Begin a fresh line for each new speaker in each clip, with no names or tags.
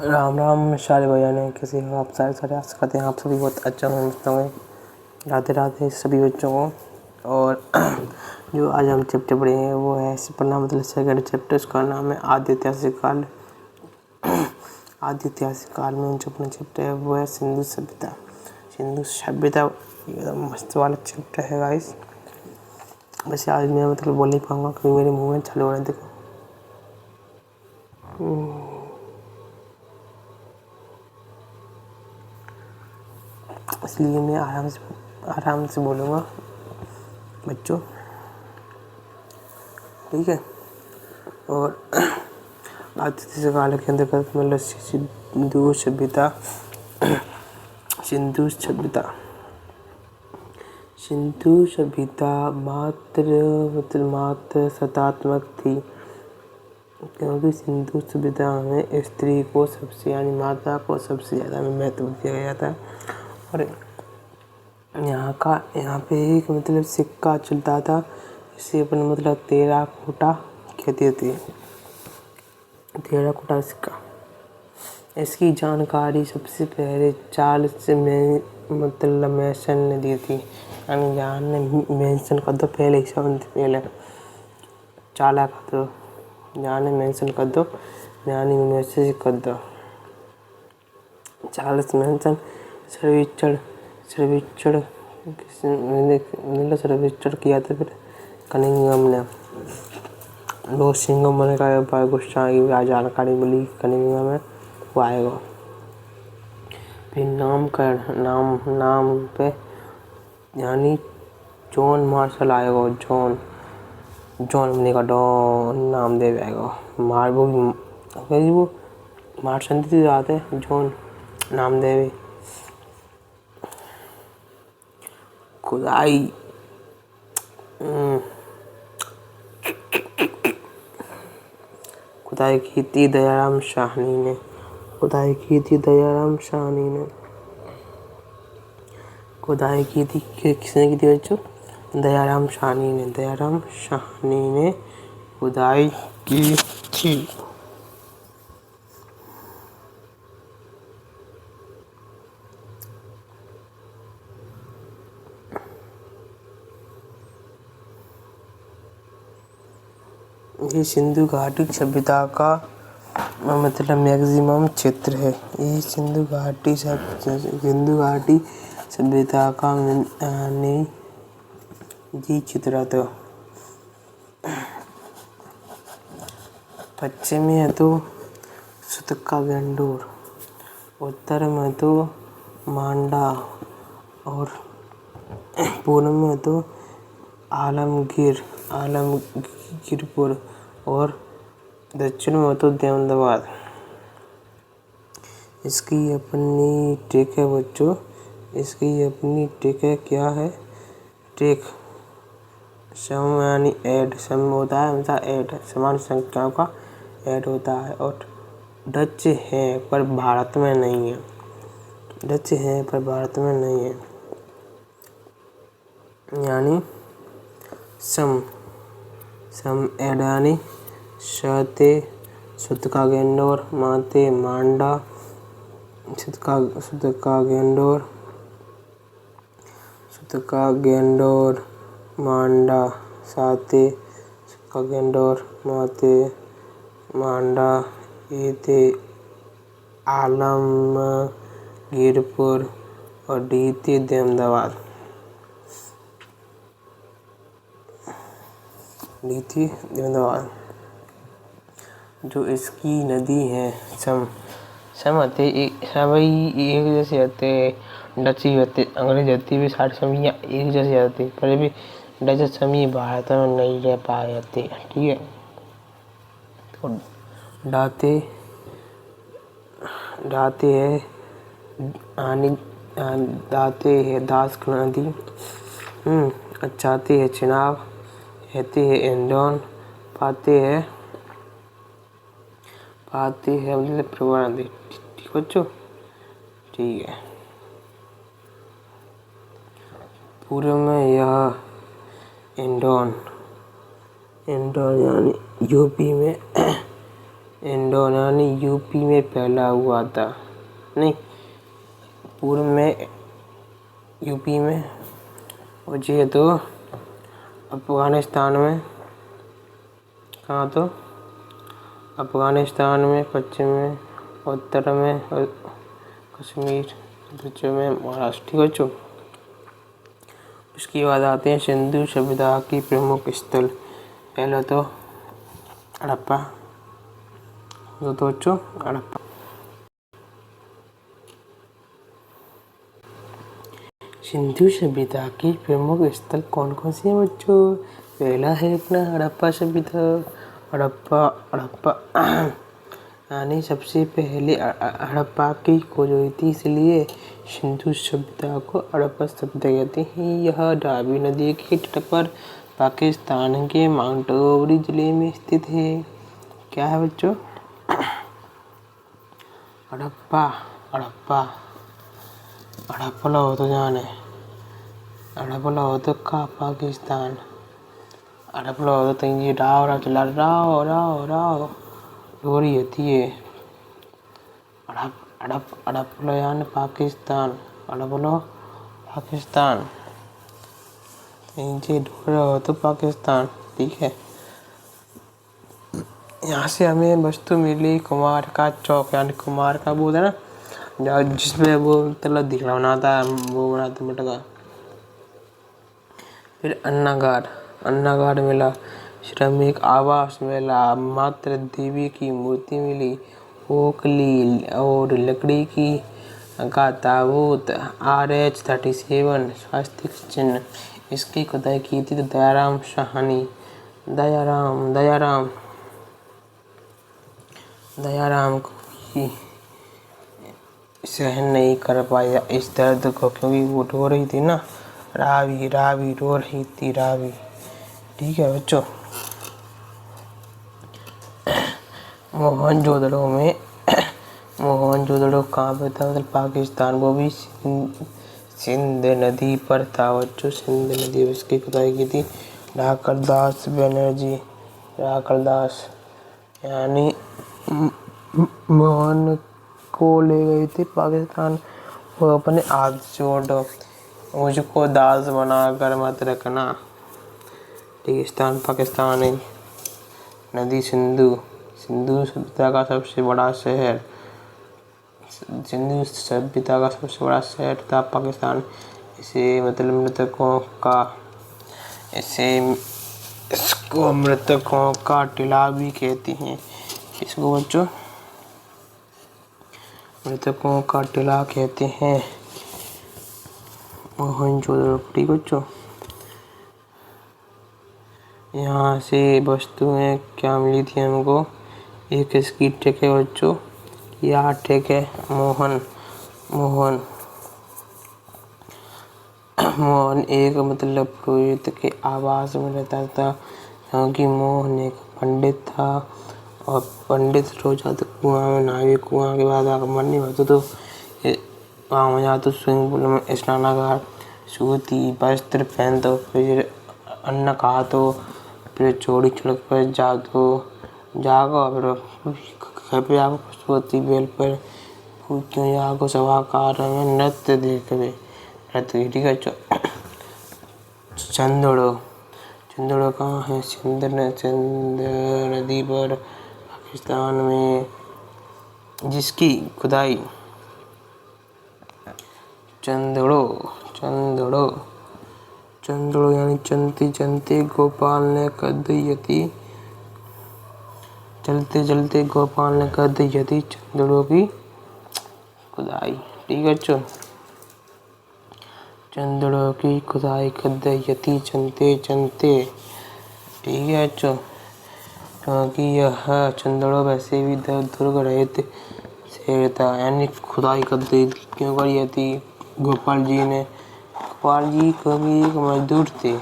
राम राम सारे बजाने कैसे हो आप सारे आशा करते हैं आप सभी बहुत अच्छा होंगे। राधे राधे सभी बच्चों को। और जो आज हम चैप्टर पढ़ेंगे वो है पढ़ना मतलब सेकंड चैप्टर, उसका नाम है आदि ऐतिहासिक काल। आदि ऐतिहासिक काल में जो अपना चैप्टर है वो है सिंधु सभ्यता। सिंधु सभ्यता एकदम मस्त वाला चैप्टर है गाइस। वैसे आज मैं मतलब बोल नहीं पाऊँगा क्योंकि मेरे मुँह में चालू हो रहा है, देखो। इसलिए मैं आराम से बोलूँगा बच्चों, ठीक है। और आदित्य काल के अंतर्गत मतलब सिंधु सभ्यता सिंधु सभ्यता मात्र सत्तात्मक थी, क्योंकि सिंधु सभ्यता में स्त्री को सबसे यानी माता को सबसे ज़्यादा महत्व दिया गया था। और यहाँ पे एक मतलब सिक्का चलता था, इसे अपन मतलब टेराकोटा कहते थे, टेराकोटा सिक्का। इसकी जानकारी सबसे पहले चार्ल्स मतलब मेसन ने दी थी, यानी जहाँ ने मेंशन कर दो पहले पहले चाला कर दो, जहाँ ने मेंशन कर दो यानी मैसेज कर दो। चार्ल्स मेंशन सर्वेक्षण किया था। फिर कनिंघम ने दो सिंगम होने का गुस्सा की जानकारी मिली कनिंघम में वो आएगा। फिर नाम पे यानी जॉन मार्शल आएगा। जॉन हमने का डॉन नाम दे आएगा। वो मार्शल थी आते जॉन नाम देवे। खुदाई की थी दयाराम साहनी ने। खुदाई की थी किसने की थी बच्चों? दयाराम साहनी ने खुदाई की थी। ये सिंधु घाटी सभ्यता का मतलब मैक्सिमम क्षेत्र है। ये सिंधु घाटी सभ्यता का निजी क्षेत्र था। पश्चिम में है तो सुतका गंडोर, उत्तर में तो मांडा, और पूर्व में तो आलमगीरपुर, और दक्षिण में तो देवदाबाद। इसकी अपनी ट्रिक है बच्चों, क्या है ट्रिक? सम यानी ऐड, सम होता है हमेशा ऐड, समान संख्याओं का ऐड होता है। और डच है पर भारत में नहीं है, यानी सम ऐड यानी सते सुतका गेंडोर, माते मांडा, सुतका गेंडोर मांडा, साते सुतका गेंडोर माते मांडा, ये थे आलमगीरपुर, और डी थी देवदाबाद। जो इसकी नदी है सभी एक जैसे आते, डची होते, अंग्रेज होती भी सारी समियाँ एक जैसे आती, पर भी डच समी भारत में नहीं रह पाए जाते, ठीक है। तो दाते है दास नदी, अच्छाते है चिनाब, कहते हैं इंडोन, पाते हैं मतलब प्रभा नदी, ठीक बच्चों, ठीक है। पूर्व में यह इंडोन यानी यूपी में इंडो यानी यूपी में फैला हुआ था, नहीं पूर्व में यूपी में, और ये तो अफगानिस्तान में, कहाँ तो अफगानिस्तान में, पश्चिम में, उत्तर में और कश्मीर, दक्षिण में महाराष्ट्र। ठीक बच्चों, उसके बाद आते हैं सिंधु सभ्यता की प्रमुख स्थल। पहला तो हड़प्पा, तो बच्चों हड़प्पा। सिंधु सभ्यता की प्रमुख स्थल कौन कौन से हैं बच्चों? पहला है अपना हड़प्पा सभ्यता। हड़प्पा हड़प्पा यानी सबसे पहले हड़प्पा की खोज हुई थी, इसलिए सिंधु सभ्यता को हड़प्पा सभ्यता कहते हैं। यह रावी नदी के तट पर पाकिस्तान के माउंटेबारी जिले में स्थित है। क्या है बच्चों? हड़प्पा हड़प्पा हड़प्पा हो तो जाने, हड़प्पा हो तो का पाकिस्तान, हड़प्पा हो तो ये राव राव चला, राव राव राव डोरी होती है। हड़प्पा यानी पाकिस्तान, हड़प्पा पाकिस्तान, ये डोरा हो तो पाकिस्तान। ठीक है, यहाँ से हमें वस्तु मिली कुमार का चौक, यानी कुमार का वो है ना जिसमें वो मतलब दिखला बनाता है, वो बनाते मटका। फिर अन्नागार मिला, श्रमिक आवास मिला, मात्र देवी की मूर्ति मिली, ओखली और लकड़ी की का ताबूत, RH-37 स्वास्तिक चिन्ह। इसकी खुदाई की थी तो दयाराम साहनी, दयाराम को भी सहन नहीं कर पाया इस दर्द को, क्योंकि वो रो रही थी ना, रावी रावी रो रही थी रावी। ठीक है बच्चों, मोहनजोदड़ो कहाँ पे था? मतलब पाकिस्तान, वो भी सिंध नदी पर था बच्चों, सिंध नदी। उसकी खुदाई की थी ठाकर दास बनर्जी, ठाकर दास, यानी मोहन को ले गई थी पाकिस्तान, वो अपने हाथ जोड़ो, मुझको दास बनाकर मत रखना। पाकिस्तान पाकिस्तान है, नदी सिंधु, सिंधु सभ्यता का सबसे बड़ा शहर, सिंधु सभ्यता का सबसे बड़ा शहर था पाकिस्तान। इसे मतलब मृतकों का, इसको मृतकों का टीला भी कहते हैं। इसको बच्चों मृतकों का टीला कहते हैं, मोहनजोदड़ो। ठीक बच्चों, यहाँ से वस्तुएं क्या मिली थी हमको? एक इसकी टिक है बच्चों, यह टिक है मोहन एक मतलब पुरोहित के आवास में रहता था, क्योंकि मोहन एक पंडित था, और पंडित रोज आते कुआं में नहावे, कुआं के बाद अगर मन नहीं होता तो वहाँ में जाते स्विमिंग पूल में स्नानागार, सूती वस्त्र पहन दो, फिर अन्न खा दो, फिर चौड़ी सड़क पर जागो, फिर घर पे जाकर पशुपति बेल पर पूछो, जागो सभाकार में नृत्य देखवे, नृत्य। ठीक है, चंदोड़ो कहाँ है? सिंध नदी पर पाकिस्तान में, जिसकी खुदाई चंदोड़ो यानी चलते गोपाल ने कर दी थी, चलते गोपाल ने कर दी थी चंदोड़ो की खुदाई। ठीक है बच्चों, चंदोड़ो की खुदाई कर दी थी चलते। ठीक है बच्चों, क्योंकि यह चंदोड़ो वैसे भी दुर्ग रहित शहर था, यानी खुदाई कर दी क्यों करी थी? गोपाल जी कभी एक मजदूर थे,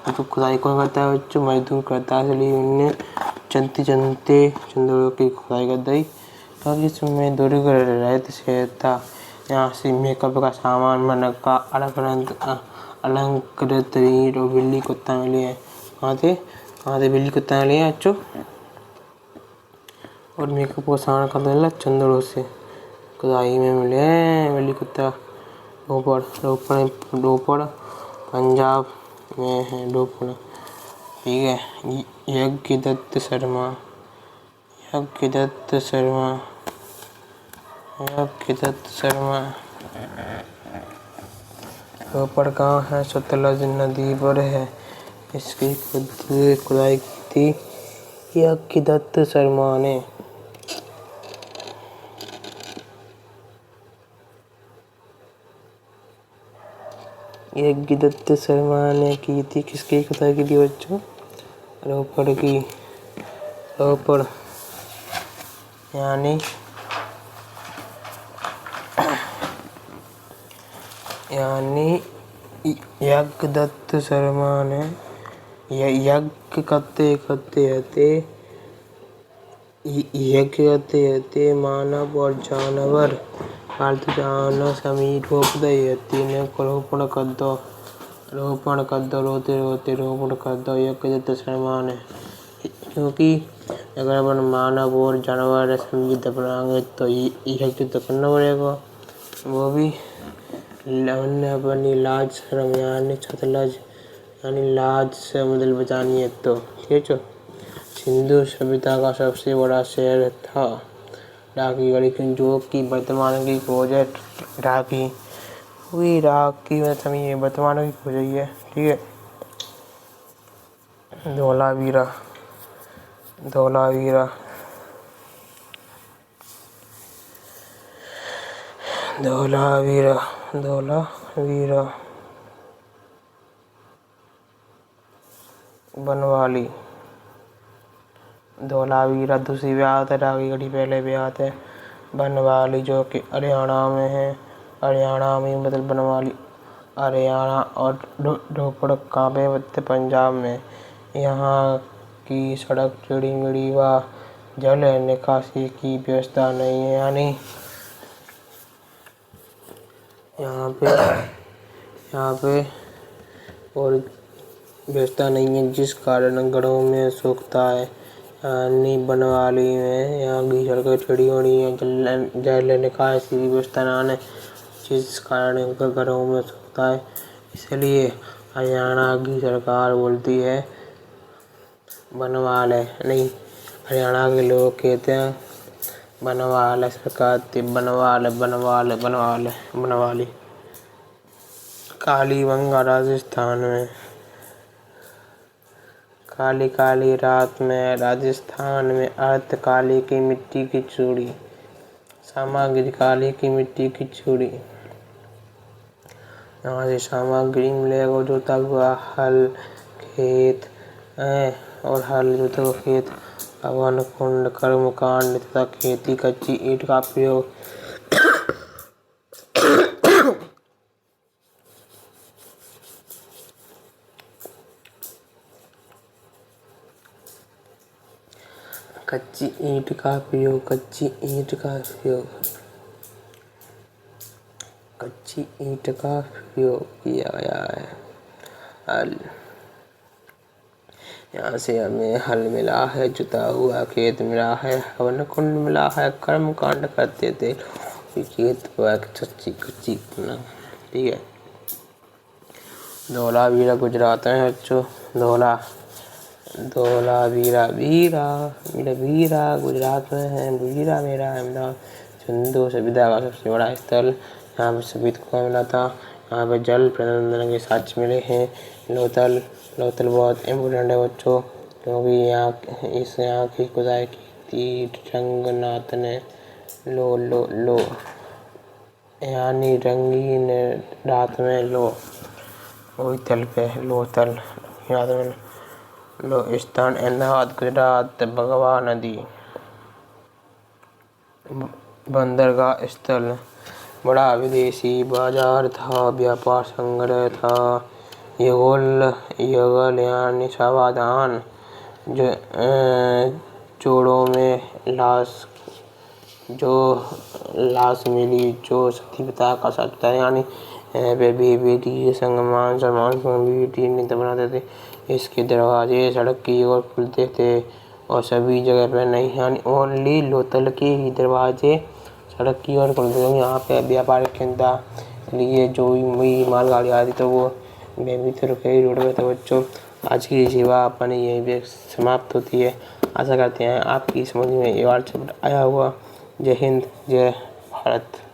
तो खुदाई कौन करता है बच्चों? मजदूर करता है, इसलिए उन्होंने चलते चंदोड़ो की खुदाई कर दी, क्योंकि इसमें दुर्ग रहित शहर था। यहाँ से मेकअप का सामान, मनका, अलंकृत रीढ़ और बिल्ली कुत्ता मिले हैं। कहाँ से बिल्ली कुत्ता मिले हैं बच्चों? और मेकअप को सारा कर देना चंदड़ों से खुदाई में मिले वली कुत्ता रोपड़ रोपड़ रोपड़ पंजाब में है रोपड़। ठीक है। यज्ञदत्त शर्मा यज्ञदत्त शर्मा यज्ञदत्त शर्मा रोपड़ गाँव है सतलज नदी पर है। इसकी खुदाई की थी यज्ञदत्त शर्मा ने। यज्ञदत्त शर्मा ने की थी किसकी खुदाई की थी बच्चों? रोपड़ की। रोपड़ यानी यज्ञदत्त शर्मा ने यज्ञ करते करते मानव और जानवर पालतू जानवर समीर रोप दे ने रोपण कर दो रोते रोते रोपण कर दो यज्ञदत्त शर्मा ने। क्योंकि अगर अपन मानव और जानवर समीर बनाएंगे तो यज्ञ तो करना पड़ेगा। वो भी अपनी लाज शर्म यानी छतलज यानी लाज से मतलब बचानी है तो ठीक है। सिंधु सभ्यता का सबसे बड़ा शहर था ढाकी गढ़ी जो कि वर्तमान की खोज है। ढाकी हुई ढाकी मतलब ये वर्तमान की खोज है। ठीक है। धोलावीरा धोलावीरा धोलावीरा धोलावीरा बनवाली धोलावीरा दूसरी ब्याहत है। ढाकी गढ़ी पहले ब्याहत है। बनवाली जो कि हरियाणा में है। हरियाणा में मतलब बनवाली हरियाणा और रोपड़ कहाँ पे पंजाब में। यहाँ की सड़क टेढ़ी मेढ़ी व जल निकासी की व्यवस्था नहीं है। यानी यहाँ पे और व्यवस्था नहीं है जिस कारण घरों में सूखता है। यानी बनवाली में यहाँ की सड़कें टेढ़ी मेढ़ी हैं जल निकासी की व्यवस्था न है जिस कारण घरों में सूखता है। इसलिए हरियाणा की सरकार बोलती है बनवाल है नहीं हरियाणा के लोग कहते हैं बनवाल है। सरकार बनवाली। कालीबंगा राजस्थान में काली रात में राजस्थान में अर्थ काली की मिट्टी की चूड़ी सामग्री काली की मिट्टी की चूड़ी। यहाँ से सामग्री मिलेगा जोता हुआ हल खेत और हल जोता हुआ खेत हवन कुंड कर्मकांड तथा खेती कच्ची ईंट का प्रयोग। कच्ची ईंट का प्रयोग किया गया है। हल यहाँ से हमें हल मिला है जुता हुआ खेत मिला है हवन कुंड मिला है कर्म कांड करते थे खेत कच्ची ठीक है। धोलावीरा गुजरात है बच्चों। धोलावीरा वीरा गुजरात में है। वीरा मेरा अहमदाबाद सिंधु सभ्यता का सबसे बड़ा स्थल। यहाँ पे सभ्यता को मिला था। यहाँ पे जल प्रबंधन के साक्ष्य मिले हैं। लोथल बहुत इम्पोर्टेंट है बच्चों क्योंकि यहाँ की खुदाई की थी रंगनाथ ने। लो यानी रंगीन रात में लो वही तल पे लोथल याद में लो स्थान अहमदाबाद गुजरात भगवा नदी बंदरगाह स्थल बड़ा विदेशी बाजार था व्यापार संग्रह था। युगल यानी सावधान जोड़ों में लाश मिली जो सतीपता का सच था। यानी बेटी के संग मान सम्मान बेटी नहीं बनाते थे। इसके दरवाजे सड़क की ओर खुलते थे और सभी जगह पर नहीं है, ओनली लोथल के ही दरवाजे सड़क की ओर खुल देंगे। यहाँ पे व्यापार केंद्र लिए जो भी मालगाड़ी आती तो वो बेबी रुके रोड पे। तो बच्चों आज की सेवा अपनी यहीं पे समाप्त होती है। आशा करते हैं आपकी समझ में ये वाला चैप्टर आया हुआ। जय हिंद, जय भारत।